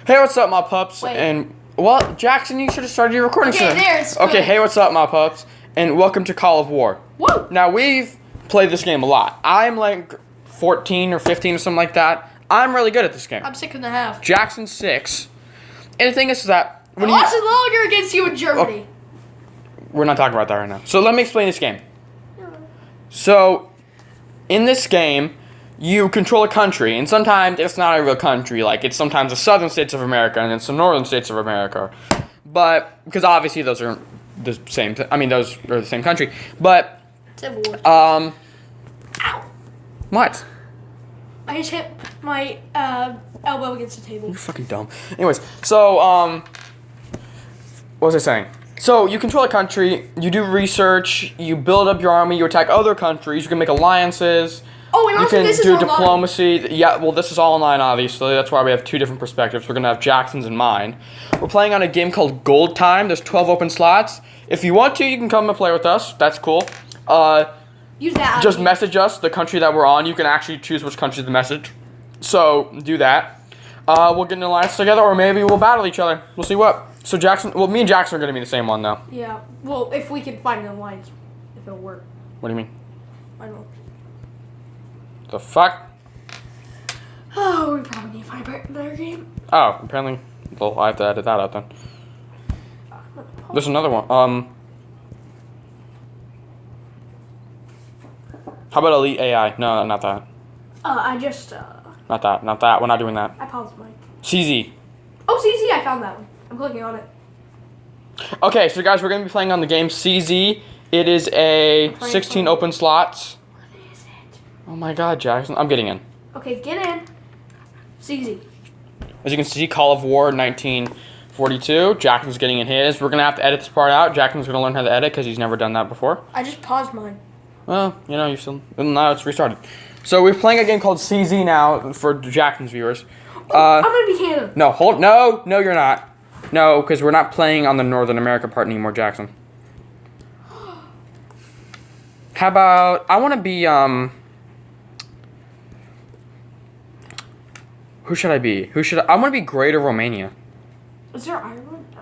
Hey, what's up, my pups? Wait. And, well, Jackson, you should have started your recording Okay, soon. there's Okay, good. hey, what's up, my pups? And welcome to Call of War. Woo! Now, we've played this game a lot. I'm like 14 or 15 or something like that. I'm really good at this game. I'm 6.5. Jackson's 6. And the thing is that... I lasted longer against you in Germany. We're not talking about that right now. So let me explain this game. So, in this game, you control a country, and sometimes it's not a real country. Like, it's sometimes the southern states of America and then some northern states of America. But, because obviously those are the same, those are the same country. But, Civil War. Ow. What? I just hit my elbow against the table. You're fucking dumb. Anyways, so, what was I saying? So, you control a country, you do research, you build up your army, you attack other countries, you can make alliances. Oh, and also this is You online. can do diplomacy. Yeah, well, this is all online, obviously. That's why we have two different perspectives. We're going to have Jackson's and mine. We're playing on a game called Gold Time. There's 12 open slots. If you want to, you can come and play with us. That's cool. Use that. Just message us, the country that we're on. You can actually choose which country to message. So, do that. We'll get an alliance together, or maybe we'll battle each other. We'll see what. So, Jackson... Well, me and Jackson are going to be the same one, though. Yeah. Well, if we can find an alliance, if it'll work. What do you mean? I don't know. The fuck? Oh, we probably need to find a better game. Oh, apparently... Well, I have to edit that out, then. There's another one. How about Elite AI? No, not that. I just, Not that. Not that. We're not doing that. I paused mine. CZ. Oh, CZ, I found that one. I'm clicking on it. Okay, so guys, we're going to be playing on the game CZ. It is a 16 open slots. What is it? Oh my god, Jackson. I'm getting in. Okay, get in. CZ. As you can see, Call of War 1942. Jackson's getting in his. We're going to have to edit this part out. Jackson's going to learn how to edit because he's never done that before. I just paused mine. Well, you know, you still... Now it's restarted. So we're playing a game called CZ now for Jackson's viewers. I'm going to be Canada. No, no, you're not. No, because we're not playing on the Northern America part anymore, Jackson. How about... I want to be, Who should I be? I want to be Greater Romania. Is there Ireland?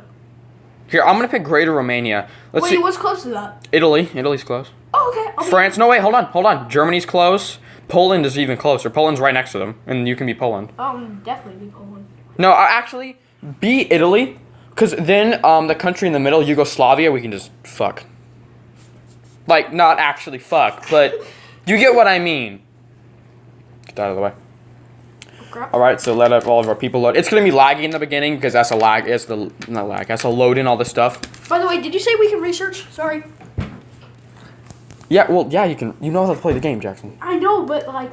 Here, I'm going to pick Greater Romania. Let's see. Wait, what's close to that? Italy. Italy's close. Oh, okay. France. No, wait, hold on. Germany's close. Poland is even closer. Poland's right next to them, and you can be Poland. Definitely be Poland. No, actually, be Italy, because then the country in the middle, Yugoslavia, we can just fuck. Like, not actually fuck, but you get what I mean. Get that out of the way. Alright, so let all of our people load. It's going to be laggy in the beginning, because that's a lag. Not lag. That's a load in all this stuff. By the way, did you say we can research? Sorry. Yeah, well, yeah, you can. You know how to play the game, Jackson. I know, but like...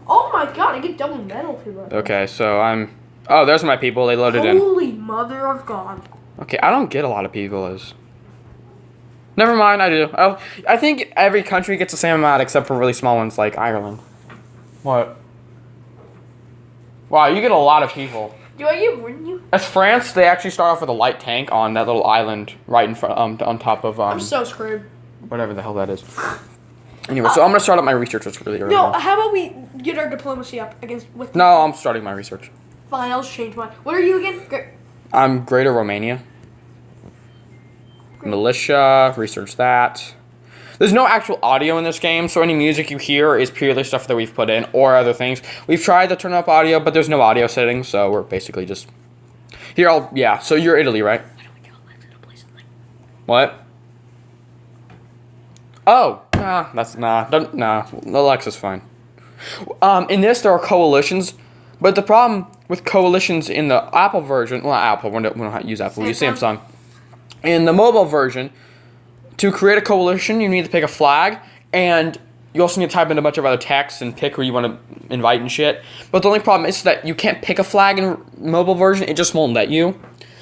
Oh my god, I get double medal for that. Okay, so I'm... Oh, there's my people. They loaded in. Holy mother of God. Okay, I don't get a lot of people as... Never mind, I do. I think every country gets the same amount except for really small ones like Ireland. What? Wow, you get a lot of people. Do I get more than you? As France, they actually start off with a light tank on that little island right in front, on top of, I'm so screwed. whatever the hell that is. Anyway, so I'm gonna start up my research really early. No, how about we get our diplomacy up with... No, I'm starting my research. Fine, I'll just change mine. What are you again? I'm Greater Romania. Militia, research that. There's no actual audio in this game, so any music you hear is purely stuff that we've put in or other things. We've tried to turn up audio, but there's no audio settings, so we're basically just... Here, yeah, so you're Italy, right? Why don't we get Alexa to play something? What? Oh, Alexa's fine. In this, there are coalitions, but the problem with coalitions in the Apple version... Well, Apple, we don't use Apple, we use Samsung. In the mobile version... To create a coalition, you need to pick a flag, and you also need to type in a bunch of other texts and pick who you want to invite and shit. But the only problem is that you can't pick a flag in mobile version, it just won't let you.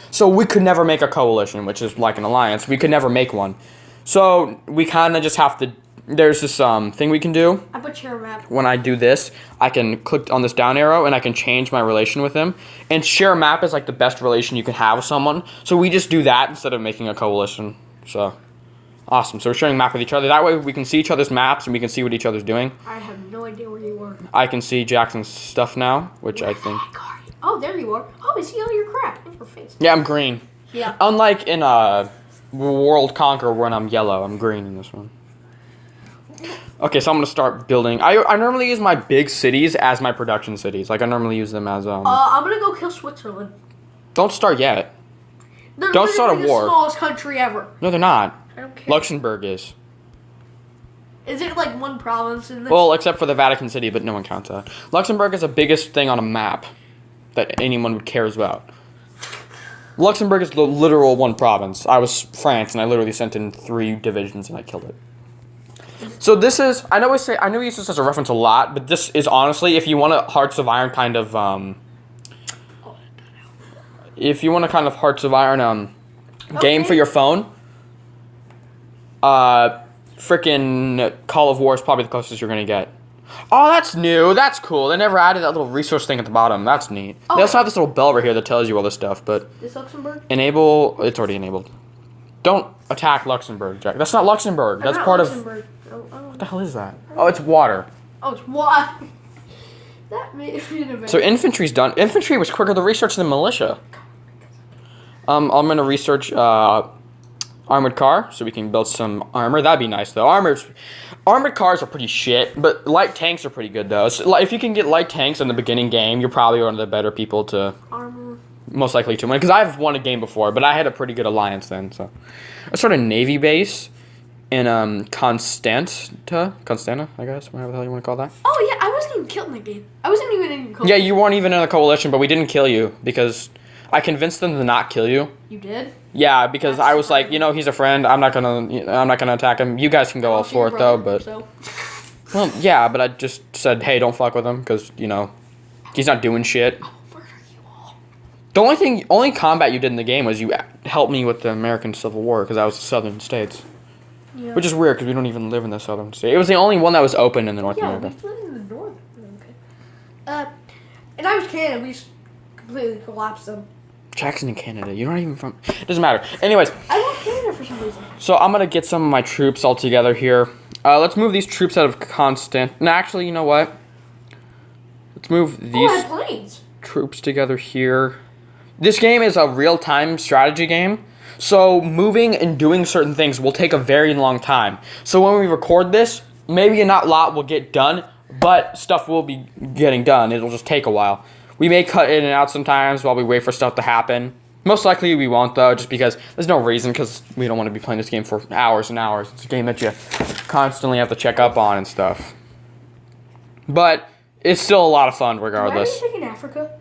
So we could never make a coalition, which is like an alliance. We could never make one. So we kind of just have to, there's this thing we can do. I put share map. When I do this, I can click on this down arrow, and I can change my relation with them. And share map is like the best relation you can have with someone. So we just do that instead of making a coalition, so... Awesome. So we're sharing a map with each other. That way we can see each other's maps and we can see what each other's doing. I have no idea where you were. I can see Jackson's stuff now, which I think... Are you? Oh, there you are. Oh, I see all your crap in your face. Yeah, I'm green. Yeah. Unlike in World Conquer when I'm yellow, I'm green in this one. Okay, so I'm gonna start building. I normally use my big cities as my production cities. Like I normally use them as I'm gonna go kill Switzerland. Don't start yet. They're Don't start a literally war. the smallest country ever. No, they're not. I don't care. Luxembourg is. Is it like one province in this? Well, except for the Vatican City, but no one counts that. Luxembourg is the biggest thing on a map that anyone would care about. Luxembourg is the literal one province. I was France, and I literally sent in 3 divisions, and I killed it. So this is, I know we use this as a reference a lot, but this is honestly, if you want a Hearts of Iron kind of, if you want a kind of Hearts of Iron game for your phone, frickin' Call of War is probably the closest you're gonna get. Oh, that's new. That's cool. They never added that little resource thing at the bottom. That's neat. They also have this little bell right here that tells you all this stuff, but... Is Luxembourg? Enable... It's already enabled. Don't attack Luxembourg, Jack. That's not Luxembourg. That's part Luxembourg. of... What the hell is that? Oh, it's water. Oh, it's water. That made it So infantry's done. Infantry was quicker to research than militia. I'm gonna research armored car so we can build some armor. That'd be nice though. Armored cars are pretty shit, but light tanks are pretty good though. So, if you can get light tanks in the beginning game, you're probably one of the better people to armor. Most likely to win, because I've won a game before, but I had a pretty good alliance then. So I started a navy base in Constanta, I guess, whatever the hell you want to call that. Oh yeah, I wasn't even killed in the game. I wasn't even in coalition. Yeah, you weren't even in a coalition, but we didn't kill you because I convinced them to not kill you. You did? Yeah, because I was like, he's a friend. I'm not gonna attack him. You guys can go all for it though, but well, yeah, but I just said, hey, don't fuck with him because he's not doing shit. Where are you all? The only combat you did in the game was you helped me with the American Civil War because I was the Southern States. Yeah. Which is weird because we don't even live in the Southern state. It was the only one that was open in the North America. Yeah, we live in the North. Okay. And I was Canada. We just completely collapsed them. Jackson in Canada. You're not even from... Doesn't matter. Anyways. I love Canada for some reason. So I'm going to get some of my troops all together here. Let's move these troops out of Constant. No, actually, you know what? Let's move these troops together here. This game is a real-time strategy game. So moving and doing certain things will take a very long time. So when we record this, maybe not a lot will get done, but stuff will be getting done. It'll just take a while. We may cut in and out sometimes while we wait for stuff to happen. Most likely we won't though, just because there's no reason, because we don't want to be playing this game for hours and hours. It's a game that you constantly have to check up on and stuff. But it's still a lot of fun regardless. Why are you taking Africa?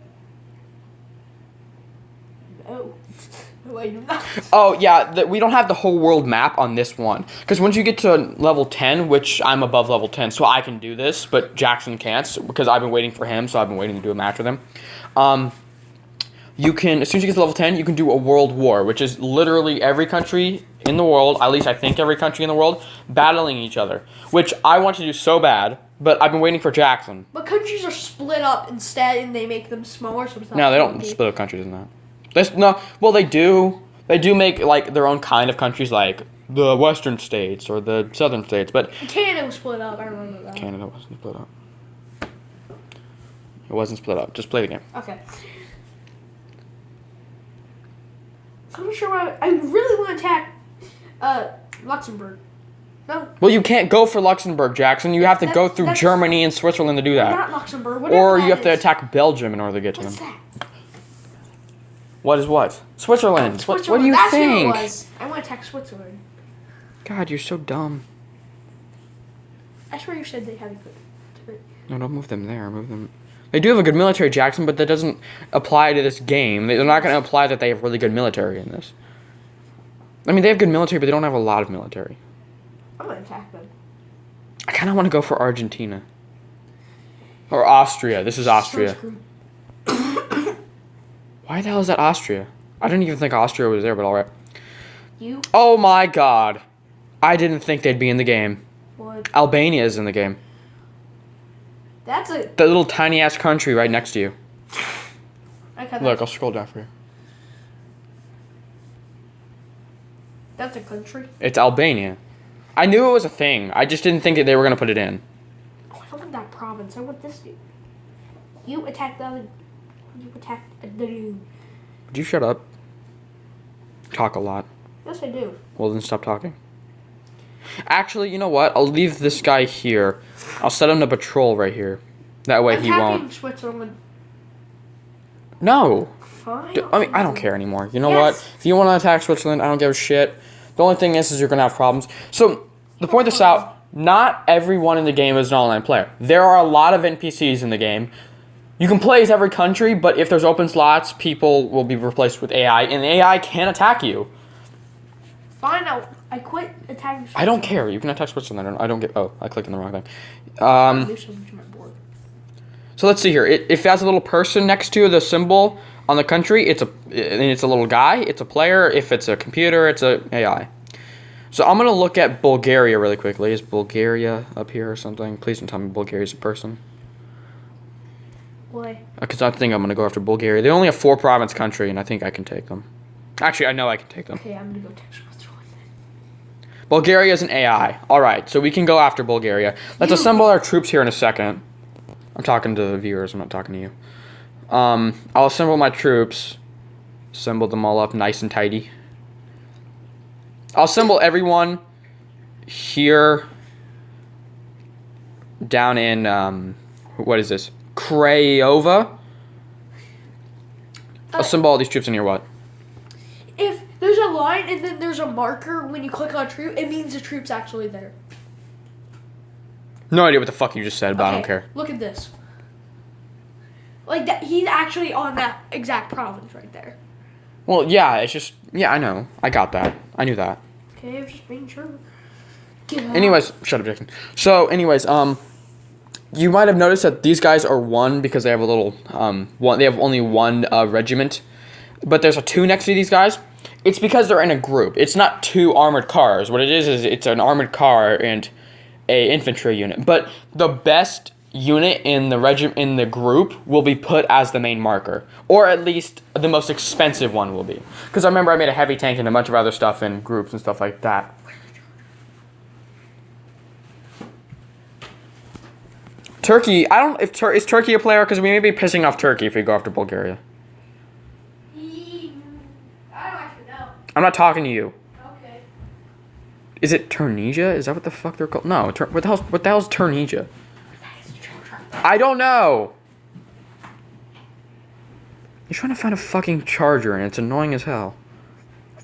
No. No, I do not. Oh, yeah, we don't have the whole world map on this one. Because once you get to level 10, which I'm above level 10, so I can do this, but Jackson can't, because I've been waiting for him, so I've been waiting to do a match with him. You can, as soon as you get to level 10, you can do a world war, which is literally every country in the world, at least I think every country in the world, battling each other. Which I want to do so bad, but I've been waiting for Jackson. But countries are split up instead, and they make them smaller, so it's not... No, they don't split up countries in that. No, well, they do. They do make, like, their own kind of countries, like the western states or the southern states, but... Canada was split up, I remember that. Canada wasn't split up. It wasn't split up. Just play the game. Okay. I'm not sure why... I really want to attack, Luxembourg. No. Well, you can't go for Luxembourg, Jackson. You have to go through Germany and Switzerland to do that. Not Luxembourg. Or you have to attack Belgium in order to get to them. What's that? What is what? Switzerland. What do you That's think? Who it was. I want to attack Switzerland. God, you're so dumb. I swear you said they had a good... No, don't move them there. Move them... They do have a good military, Jackson, but that doesn't apply to this game. They're not going to apply that they have really good military in this. I mean, they have good military, but they don't have a lot of military. I'm going to attack them. I kind of want to go for Argentina. Or Austria. This is Austria. Why the hell is that Austria? I didn't even think Austria was there, but alright. You? Oh my god. I didn't think they'd be in the game. What? Albania is in the game. That's a... The little tiny ass country right next to you. Look, I'll scroll down for you. That's a country? It's Albania. I knew it was a thing. I just didn't think that they were going to put it in. Oh, I don't want that province. I want this dude. You attack the other... You attacked a dude. Would you shut up? Talk a lot. Yes, I do. Well, then stop talking. Actually, you know what? I'll leave this guy here. I'll set him to patrol right here. That way he won't. Switzerland. No. Fine. I mean, I don't care anymore. You know Yes. what? If you want to attack Switzerland, I don't give a shit. The only thing is you're going to have problems. So, to point this out, not everyone in the game is an online player. There are a lot of NPCs in the game. You can play as every country, but if there's open slots, people will be replaced with AI, and the AI can attack you. Fine. I quit attacking Switzerland. I don't care. You can attack Switzerland. I don't get... Oh, I clicked on the wrong thing. Do something to my board. So let's see here. If it has a little person next to the symbol on the country, it's a little guy. It's a player. If it's a computer, it's a AI. So I'm gonna look at Bulgaria really quickly. Is Bulgaria up here or something? Please don't tell me Bulgaria's a person. Why? Because I think I'm gonna go after Bulgaria. They only have 4-province country, and I think I can take them. Actually, I know I can take them. Okay, I'm gonna go attack Switzerland. Bulgaria is an AI. All right, so we can go after Bulgaria. Let's assemble our troops here in a second. I'm talking to the viewers. I'm not talking to you. I'll assemble my troops. Assemble them all up nice and tidy. I'll assemble everyone here down in, what is this? Craiova. Assemble all these troops in here, what? If there's a line and then there's a marker when you click on a troop, it means the troop's actually there. No idea what the fuck you just said, but I don't care. Look at this. Like that, he's actually on that exact province right there. Well, yeah, it's just... Yeah, I know. I got that. I knew that. Okay, I was just making sure. Get out. Anyways, shut up, Jackson. So, anyways, you might have noticed that these guys are 1 because they have a little, they have only 1 regiment. But there's a 2 next to these guys. It's because they're in a group. It's not 2 armored cars. What it is it's an armored car and a infantry unit. But the best unit in the group will be put as the main marker, or at least the most expensive one will be. Because I remember I made a heavy tank and a bunch of other stuff in groups and stuff like that. Turkey, I don't is Turkey a player? Because we may be pissing off Turkey if we go after Bulgaria. I don't actually know. I'm not talking to you. Okay. Is it Tunisia? Is that what the fuck they're called? No, what the hell's Tunisia? I don't know. You're trying to find a fucking charger and it's annoying as hell.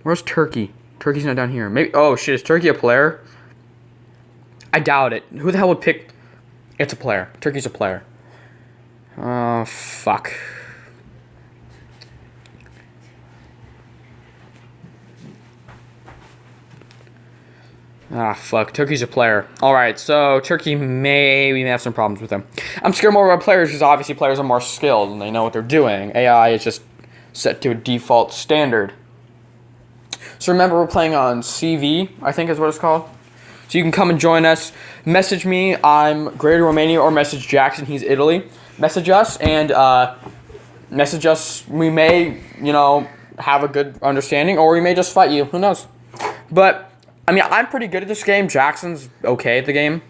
Where's Turkey? Turkey's not down here. Maybe. Oh shit, is Turkey a player? I doubt it. Who the hell would pick? It's a player. Turkey's a player. Oh fuck. Ah, fuck. Turkey's a player. Alright, so Turkey we may have some problems with them. I'm scared more about players because obviously players are more skilled and they know what they're doing. AI is just set to a default standard. So remember, we're playing on CV, I think is what it's called. So you can come and join us. Message me. I'm Greater Romania, or message Jackson. He's Italy. Message us and message us. We may, have a good understanding, or we may just fight you. Who knows? But I mean, I'm pretty good at this game. Jackson's okay at the game.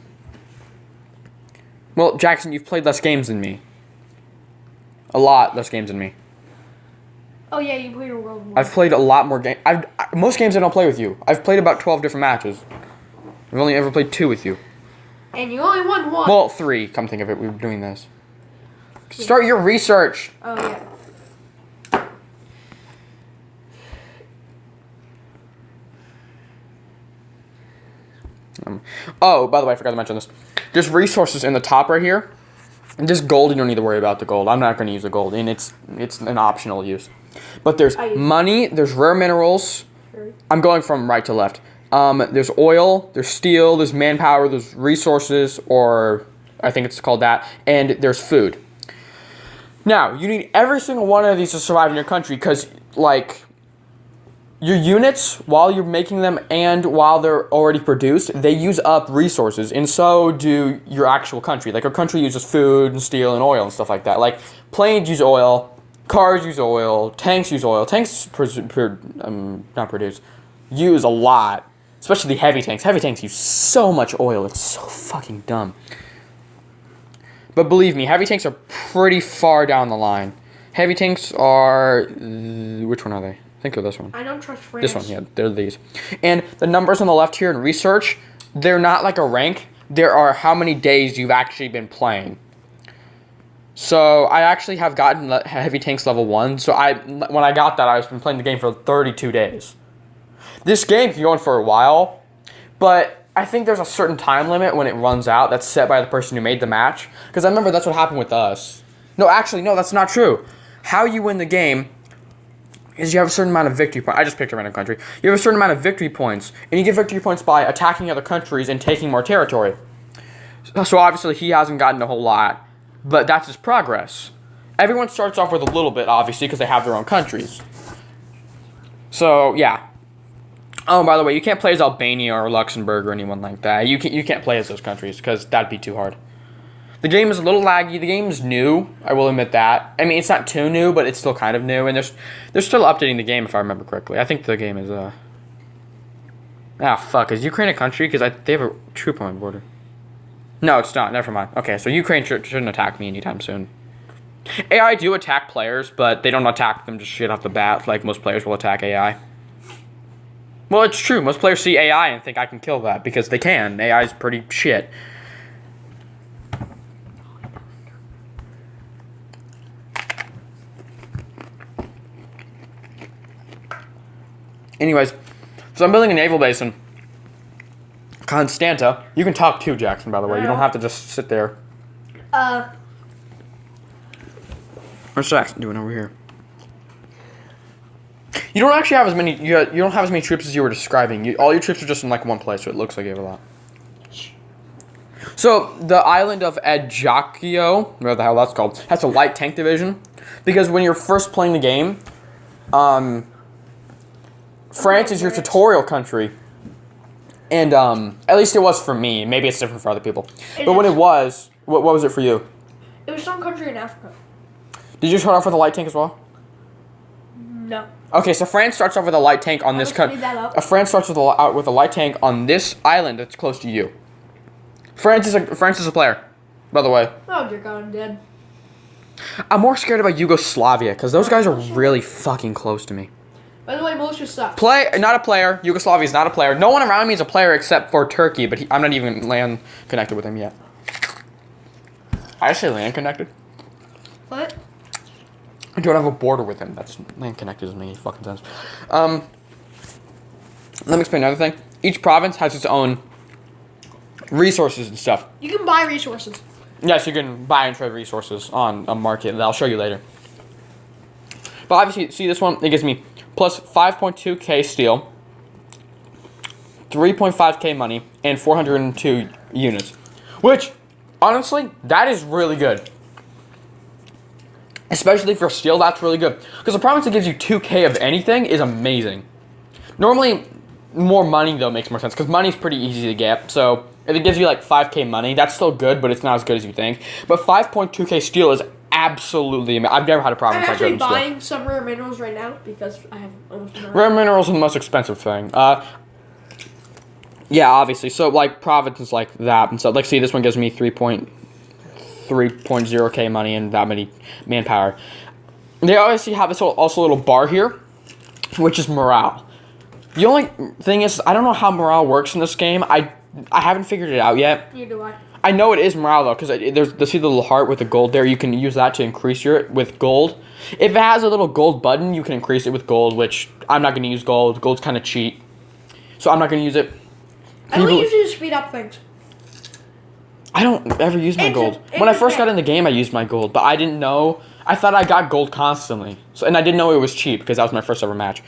Well, Jackson, you've played less games than me. A lot less games than me. Oh yeah, you played a World War. I've played a lot more games. Most games I don't play with you. I've played about 12 different matches. I've only ever played 2 with you. And you only won 1. Well, 3, come think of it. We were doing this. Start your research. Oh yeah. Oh, by the way, I forgot to mention this. There's resources in the top right here. And just gold, you don't need to worry about the gold. I'm not going to use the gold, and it's an optional use. But there's money, there's rare minerals. I'm going from right to left. There's oil, there's steel, there's manpower, there's resources, or I think it's called that, and there's food. Now, you need every single one of these to survive in your country, because, your units, while you're making them and while they're already produced, they use up resources, and so do your actual country. Like, our country uses food and steel and oil and stuff like that. Like, planes use oil, cars use oil, tanks use oil. Tanks use a lot, especially the heavy tanks. Heavy tanks use so much oil. It's so fucking dumb. But believe me, heavy tanks are pretty far down the line. Heavy tanks are... which one are they? I think they're this one. I don't trust France. This one, yeah, they're these. And the numbers on the left here in research, they're not like a rank. There are how many days you've actually been playing. So I actually have gotten heavy tanks level 1. So when I got that, I've been playing the game for 32 days. This game can go on for a while, but I think there's a certain time limit when it runs out that's set by the person who made the match. Because I remember that's what happened with us. No, actually, no, that's not true. How you win the game is you have a certain amount of victory points. I just picked a random country. You have a certain amount of victory points, and you get victory points by attacking other countries and taking more territory. So obviously he hasn't gotten a whole lot, but that's his progress. Everyone starts off with a little bit, obviously, because they have their own countries. So, yeah. Oh, by the way, you can't play as Albania or Luxembourg or anyone like that. You can't play as those countries, because that'd be too hard. The game is a little laggy. The game is new. I will admit that. I mean, it's not too new, but it's still kind of new. And they're still updating the game, if I remember correctly. I think the game is... fuck. Is Ukraine a country? Because they have a troop on my border. No, it's not. Never mind. Okay, so Ukraine shouldn't attack me anytime soon. AI do attack players, but they don't attack them just shit off the bat like most players will attack AI. Well, it's true. Most players see AI and think I can kill that because they can. AI is pretty shit. Anyways, so I'm building a naval base in Constanta. You can talk too, Jackson, by the way. You don't have to just sit there. What's Jackson doing over here? You don't actually have as many. You don't have as many troops as you were describing. All your troops are just in like one place, so it looks like you have a lot. So the island of Ajaccio, whatever the hell that's called, has a light tank division because when you're first playing the game, France is your tutorial country, and at least it was for me. Maybe it's different for other people. But when it was, what was it for you? It was some country in Africa. Did you start off with a light tank as well? No. Okay, so France starts off with a light tank on this country. France starts with a light tank on this island that's close to you. France is a player, by the way. Oh dear God, I'm dead. I'm more scared about Yugoslavia because those guys are really fucking close to me. By the way, militia sucks. Not a player. Yugoslavia is not a player. No one around me is a player except for Turkey, but I'm not even land connected with him yet. I say land connected. What? I don't have a border with him. That's land connected doesn't make any fucking sense. Let me explain another thing. Each province has its own resources and stuff. You can buy resources. Yes, you can buy and trade resources on a market that I'll show you later. But obviously, see this one? It gives me plus 5.2k steel, 3.5k money, and 402 units. Which, honestly, that is really good. Especially for steel, that's really good. Because a province that gives you 2k of anything is amazing. Normally, more money, though, makes more sense. Because money's pretty easy to get. So, if it gives you, like, 5k money, that's still good, but it's not as good as you think. But 5.2k steel is absolutely amazing. I've never had a province like that. I'm actually buying some rare minerals right now because I have almost enough. Rare minerals are the most expensive thing. Yeah, obviously. So, like, provinces like that. And so, like, see, this one gives me 3.0k money and that many manpower. They obviously have this also little bar here, which is morale. The only thing is, I don't know how morale works in this game. I haven't figured it out yet. Neither do I. I know it is morale though, because see the little heart with the gold there. You can use that to increase with gold. If it has a little gold button, you can increase it with gold, which I'm not going to use gold. Gold's kind of cheap, so I'm not going to use it. I only use it to speed up things. I don't ever use my gold. When I first got in the game, I used my gold, but I didn't know. I thought I got gold constantly, and I didn't know it was cheap because that was my first ever match.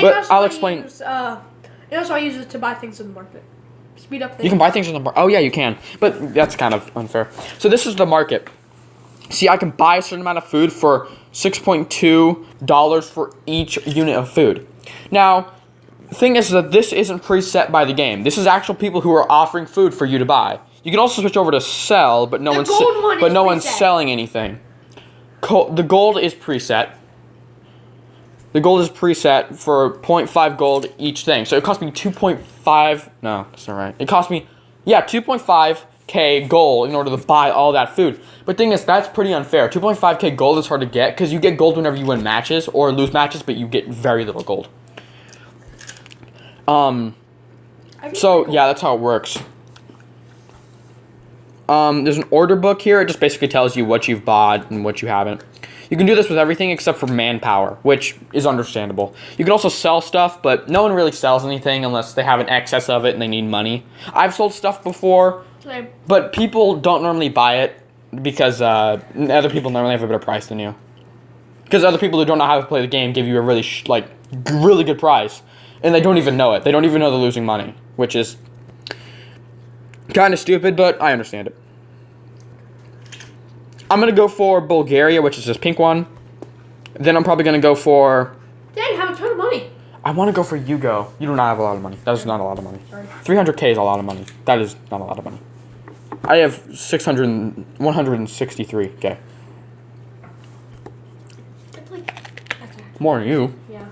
But I'll explain. I use it to buy things in the market. Speed up things. You can buy things in the market. Oh yeah, you can, but that's kind of unfair. So this is the market. See, I can buy a certain amount of food for $6.2 for each unit of food. Now, the thing is that this isn't preset by the game. This is actual people who are offering food for you to buy. You can also switch over to sell, but no one's selling anything. The gold is preset. The gold is preset for 0.5 gold each thing. So it cost me 2.5. No, that's not right. It cost me, 2.5k 2.5k gold in order to buy all that food. But thing is, that's pretty unfair. 2.5k gold is hard to get because you get gold whenever you win matches or lose matches, but you get very little gold. So yeah, that's how it works. There's an order book here. It just basically tells you what you've bought and what you haven't. You can do this with everything except for manpower, which is understandable. You can also sell stuff, but no one really sells anything unless they have an excess of it and they need money. I've sold stuff before, but people don't normally buy it because other people normally have a better price than you. Because other people who don't know how to play the game give you a really, really good price. And they don't even know it. They don't even know they're losing money, which is kind of stupid, but I understand it. I'm going to go for Bulgaria, which is this pink one. Then I'm probably going to go for... Dang, you have a ton of money. I want to go for Yugo. You do not have a lot of money. That is not a lot of money. Sorry. 300k is a lot of money. That is not a lot of money. I have 163k. That's like... More than you. Yeah.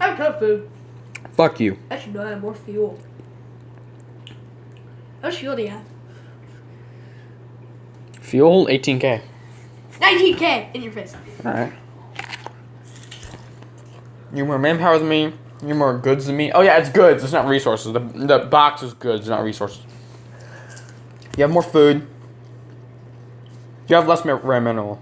I have a ton of food. Fuck you. Actually, no, I have more fuel. How much fuel do you have? Fuel, 18k. 19k in your face. Alright. You're more manpower than me. You're more goods than me. Oh yeah, it's goods. It's not resources. The box is goods, not resources. You have more food. You have less rare mineral.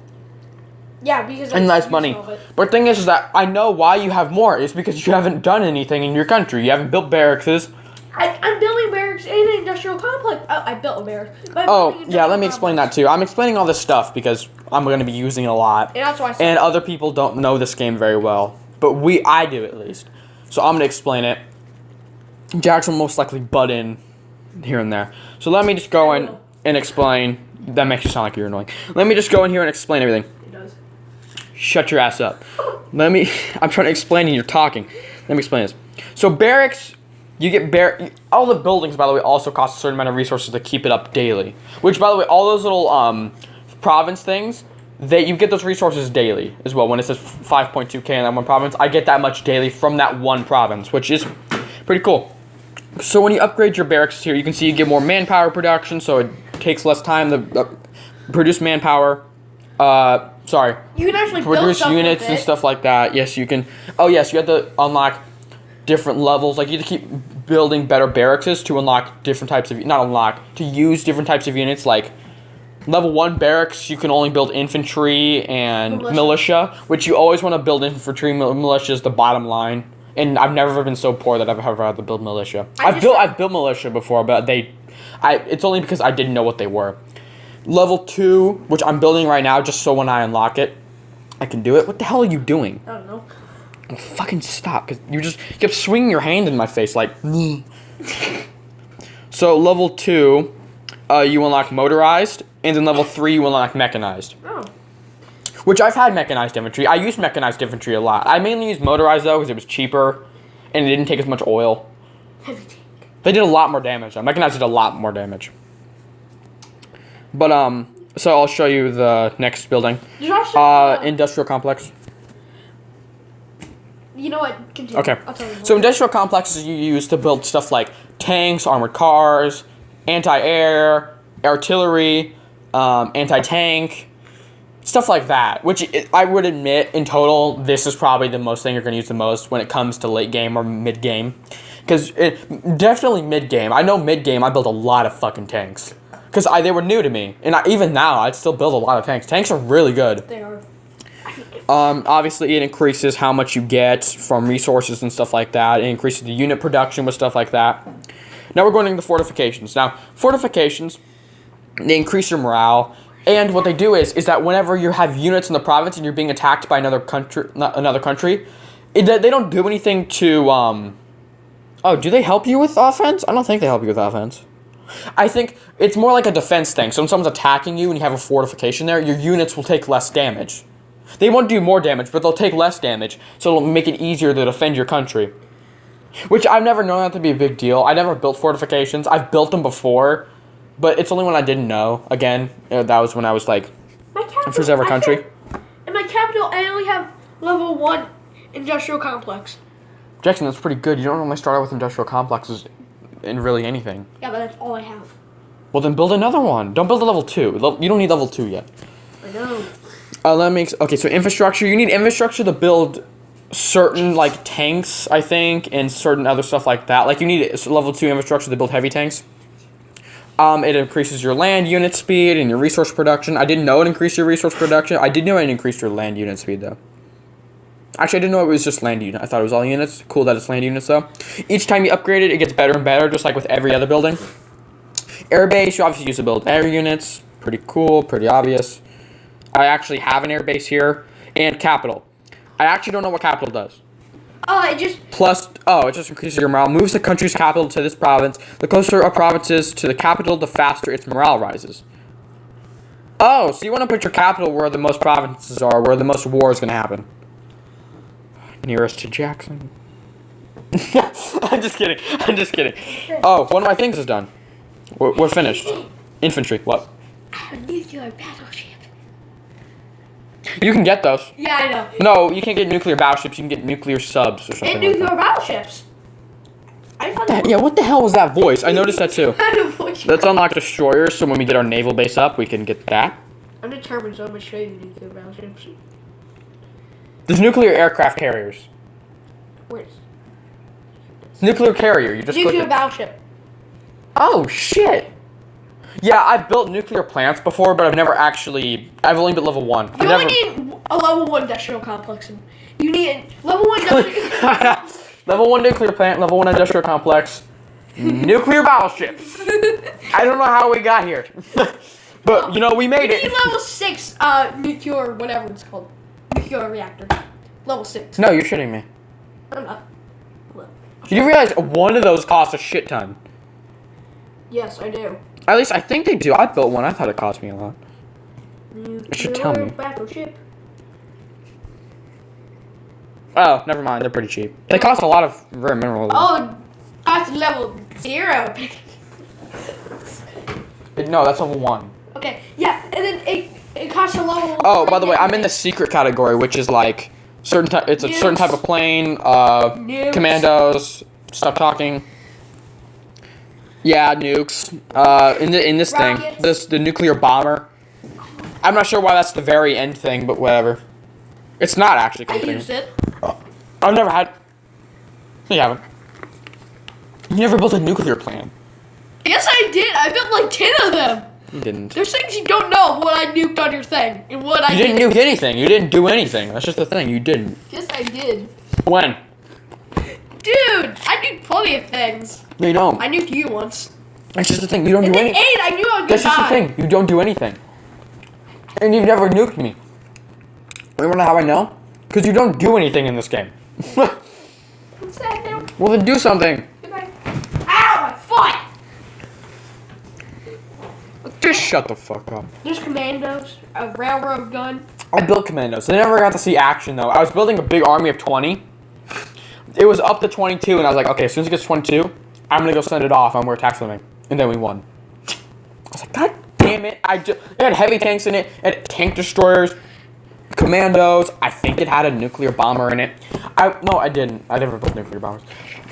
Yeah, because and less money. But the thing is that I know why you have more. It's because you haven't done anything in your country. You haven't built barracks. I'm building barracks in an industrial complex. Oh, I built a barracks. Oh, yeah, let me explain that too. I'm explaining all this stuff because I'm going to be using it a lot. And that's why and other people don't know this game very well. But I do at least. So I'm going to explain it. Jax will most likely butt in here and there. So let me just go in and explain. That makes you sound like you're annoying. Let me just go in here and explain everything. It does. Shut your ass up. I'm trying to explain and you're talking. Let me explain this. So barracks... You get all the buildings, by the way, also cost a certain amount of resources to keep it up daily. Which, by the way, all those little province things, you get those resources daily as well. When it says 5.2k in that one province, I get that much daily from that one province, which is pretty cool. So when you upgrade your barracks here, you can see you get more manpower production, so it takes less time to produce manpower. Sorry. You can actually produce build units and stuff like that. Yes, you can. Oh, yes, you have to unlock different levels. Like you have to keep building better barracks to unlock different types of to use different types of units. Like level 1 barracks, you can only build infantry and militia, which you always want to build infantry. Militia is the bottom line, and I've never been so poor that I've ever had to build militia. I've built militia before, but it's only because I didn't know what they were. Level 2, which I'm building right now, just so when I unlock it, I can do it. What the hell are you doing? I don't know. Oh, fucking stop, because you kept swinging your hand in my face like... So, level 2, you unlock motorized, and then level 3, you unlock mechanized. Oh. Which I've had mechanized infantry. I use mechanized infantry a lot. I mainly use motorized, though, because it was cheaper, and it didn't take as much oil. Heavy tank. They did a lot more damage, though. Mechanized did a lot more damage. But, so I'll show you the next building. Industrial complex. You know what? Continue. Okay. So industrial complexes you use to build stuff like tanks, armored cars, anti-air, artillery, anti-tank, stuff like that. Which I would admit, in total, this is probably the most thing you're going to use the most when it comes to late game or mid game. Because definitely mid game. I know mid game I built a lot of fucking tanks. Because they were new to me. And even now, I'd still build a lot of tanks. Tanks are really good. They are. Obviously, it increases how much you get from resources and stuff like that. It increases the unit production with stuff like that. Now we're going into fortifications. Now, fortifications, they increase your morale. And what they do is that whenever you have units in the province and you're being attacked by another country, they don't do anything to... Oh, do they help you with offense? I don't think they help you with offense. I think it's more like a defense thing. So when someone's attacking you and you have a fortification there, your units will take less damage. They won't do more damage, but they'll take less damage, so it'll make it easier to defend your country. Which I've never known that to be a big deal. I never built fortifications. I've built them before, but it's only when I didn't know. Again, that was when I was like, first ever country. In my capital, I only have level 1 industrial complex. Jackson, that's pretty good. You don't normally start out with industrial complexes in really anything. Yeah, but that's all I have. Well, then build another one. Don't build a level 2. You don't need level 2 yet. I know. Okay, so infrastructure. You need infrastructure to build certain, like, tanks, I think, and certain other stuff like that. Like, you need level 2 infrastructure to build heavy tanks. It increases your land unit speed and your resource production. I didn't know it increased your resource production. I did know it increased your land unit speed, though. Actually, I didn't know it was just land unit. I thought it was all units. Cool that it's land units, though. Each time you upgrade it, it gets better and better, just like with every other building. Airbase, you obviously use to build air units. Pretty cool, pretty obvious. I actually have an airbase here. And capital. I actually don't know what capital does. It just... It just increases your morale. Moves the country's capital to this province. The closer a province is to the capital, the faster its morale rises. Oh, so you want to put your capital where the most provinces are, where the most war is going to happen. Nearest to Jackson. I'm just kidding. Oh, one of my things is done. We're finished. Infantry, what? A nuclear battleship. You can get those. Yeah, I know. No, you can't get nuclear battleships. You can get nuclear subs or something. And nuclear battleships. What the hell was that voice? I noticed that too. Let's unlock destroyers, so when we get our naval base up, we can get that. I'm determined, so I'm going to show you nuclear battleships. There's nuclear aircraft carriers. Where's? Nuclear carrier. You just Nuclear battleship. Oh shit. Yeah, I've built nuclear plants before, but I've only built level 1. You only need a level 1 industrial complex. You need level 1 industrial... Level 1 nuclear plant, level 1 industrial complex, nuclear battleships. I don't know how we got here. But, we made it. You need level 6 nuclear, whatever it's called. Nuclear reactor. Level 6. No, you're shitting me. I'm not. Do you realize one of those costs a shit ton? Yes, I do. At least I think they do. I built one. I thought it cost me a lot. It should tell me. Battleship. Oh, never mind. They're pretty cheap. They cost a lot of rare minerals. Oh, that's level 0. No, that's level 1. Okay, yeah, and then it costs a level... Oh, by the way, I'm in the secret category, which is like it's a certain type of plane, commandos, stop talking. Yeah, nukes. In this Rockets. thing, the nuclear bomber. I'm not sure why that's the very end thing, but whatever. It's not actually. I used it. I've never had. You haven't. You never built a nuclear plant. Yes, I did. I built like 10 of them. You didn't. There's things you don't know of what I nuked on your thing and what You didn't nuke anything. You didn't do anything. That's just the thing. You didn't. Yes, I did. When? Dude, I nuked plenty of things. No, you don't. I nuked you once. That's just the thing. You don't And do then anything. 8, I knew I was That's gonna just the die. thing. You don't do anything. And you've never nuked me. You wanna know how I know? Because you don't do anything in this game. What's that now? Well, then do something. Goodbye. Ow, my foot! Just shut the fuck up. There's commandos, a railroad gun. I built commandos. I never got to see action, though. I was building a big army of 20. It was up to 22, and I was like, okay, as soon as it gets 22, I'm going to go send it off on where attack swimming. And then we won. I was like, God damn it. It had heavy tanks in it. It had tank destroyers, commandos. I think it had a nuclear bomber in it. No, I didn't. I never built nuclear bombers.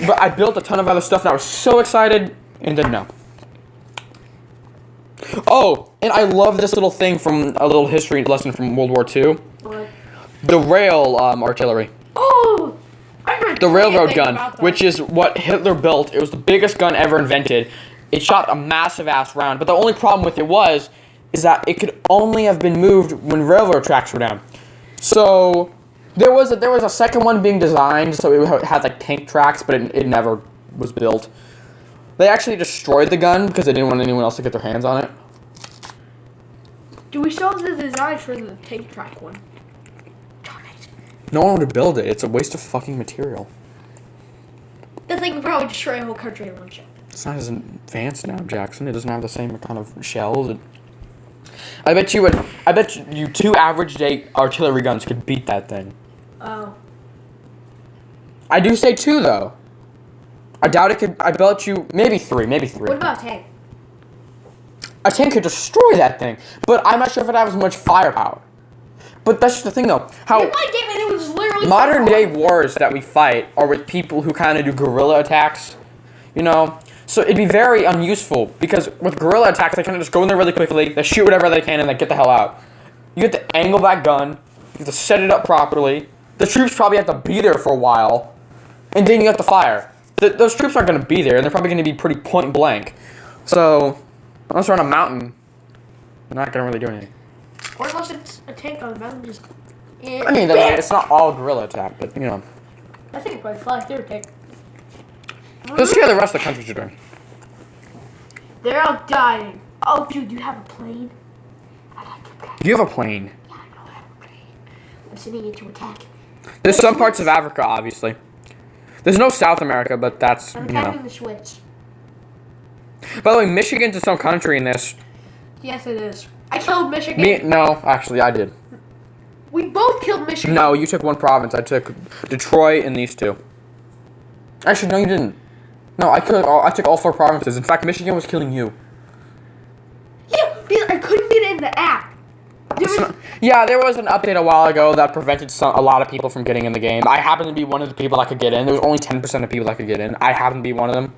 But I built a ton of other stuff, and I was so excited, and then no. Oh, and I love this little thing from a little history lesson from World War II. What? The rail artillery. Oh! I read The railroad anything gun, about that. which is what Hitler built. It was the biggest gun ever invented. It shot a massive ass round, but the only problem with it is that it could only have been moved when railroad tracks were down. So there was a second one being designed, so it had like tank tracks, but it never was built. They actually destroyed the gun because they didn't want anyone else to get their hands on it. Do we still have the designs for the tank track one? Darn it. No one would build it. It's a waste of fucking material. That thing would probably destroy a whole country in one shot. It's not as advanced now, Jackson. It doesn't have the same kind of shells. I bet you 2 average day artillery guns could beat that thing. Oh. I do say 2 though. I doubt it could. I bet you maybe 3. What about a tank? A tank could destroy that thing, but I'm not sure if it has much firepower. But that's just the thing though. How In my game, it was literally modern day wars that we fight are with people who kind of do guerrilla attacks, So it'd be very unuseful because with guerrilla attacks, they kind of just go in there really quickly, they shoot whatever they can, and they get the hell out. You have to angle that gun, you have to set it up properly. The troops probably have to be there for a while, and then you have to fire. Those troops aren't going to be there, and they're probably going to be pretty point blank. So, unless they're on a mountain, they're not going to really do anything. Or unless it's a tank on the mountain, just... I mean, it's not all guerrilla attack, but, you know. I think it probably fly through a tank. Let's see how the rest of the countries are doing. They're all dying. Oh, dude, you have a plane? I like your plane. You have a plane. Yeah, I know I have a plane. I'm sending it to attack. There's some parts of Africa, obviously. There's no South America, but that's, I'm you know. attacking the Switch. By the way, Michigan's its own country in this. Yes, it is. I killed Michigan. No, actually, I did. We both killed Michigan. No, you took one province. I took Detroit and these two. Actually, no, you didn't. No, I took all 4 provinces. In fact, Michigan was killing you. Yeah, I couldn't get in the app. Yeah, there was an update a while ago that prevented a lot of people from getting in the game. I happened to be one of the people that could get in. There was only 10% of people that could get in. I happened to be one of them.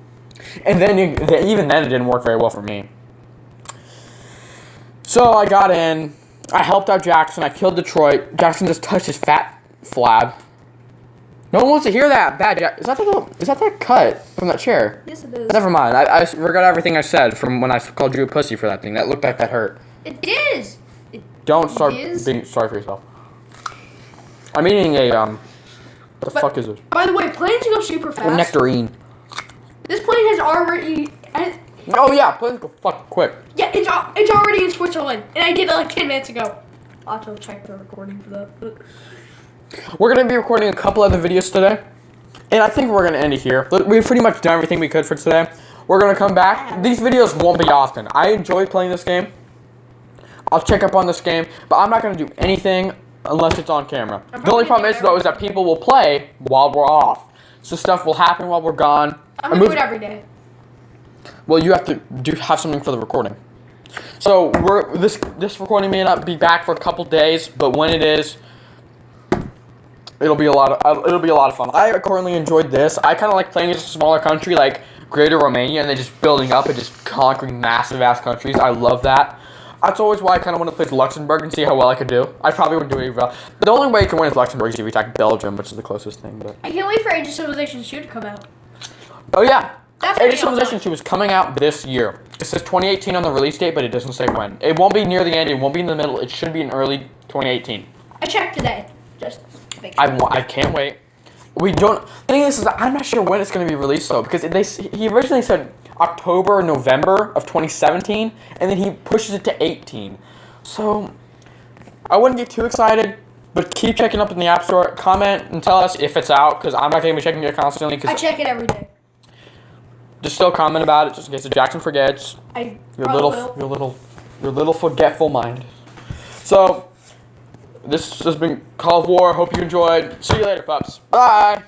And then, even then, it didn't work very well for me. So, I got in. I helped out Jackson. I killed Detroit. Jackson just touched his fat flab. No one wants to hear that. Bad, Jack. Is that that cut from that chair? Yes, it is. Never mind. I forgot everything I said from when I called you a pussy for that thing. That looked like that hurt. It is. Don't start being sorry for yourself. I'm eating a, what the fuck is this? By the way, planes go super fast. A nectarine. This plane has already... Oh yeah, planes go fuck quick. Yeah, it's already in Switzerland, and I did it like 10 minutes ago. I'll have to check the recording for that. But... We're going to be recording a couple other videos today, and I think we're going to end it here. We've pretty much done everything we could for today. We're going to come back. These videos won't be often. I enjoy playing this game. I'll check up on this game, but I'm not going to do anything unless it's on camera. The only problem is, though, is that people will play while we're off. So stuff will happen while we're gone. I'm going to do it every day. Well, you have to have something for the recording. So this recording may not be back for a couple days, but when it is, it'll be a lot of fun. I currently enjoyed this. I kind of like playing as a smaller country like Greater Romania, and then just building up and just conquering massive ass countries. I love that. That's always why I kind of want to play Luxembourg and see how well I could do. I probably wouldn't do it well. But the only way you can win is Luxembourg is if you attack Belgium, which is the closest thing. But I can't wait for Age of Civilization 2 to come out. Oh yeah, That's Age of Civilization 2 is coming out this year. It says 2018 on the release date, but it doesn't say when. It won't be near the end. It won't be in the middle. It should be in early 2018. I checked today. Just make sure. I can't wait. We don't. The thing is I'm not sure when it's going to be released though, because he originally said October or November of 2017, and then he pushes it to 18. So I wouldn't get too excited, but keep checking up in the App Store. Comment and tell us if it's out, because I'm not going to be checking it constantly. I check it every day. Just still comment about it, just in case Jackson forgets. Your little forgetful mind. So this has been Call of War. Hope you enjoyed. See you later, pups. Bye.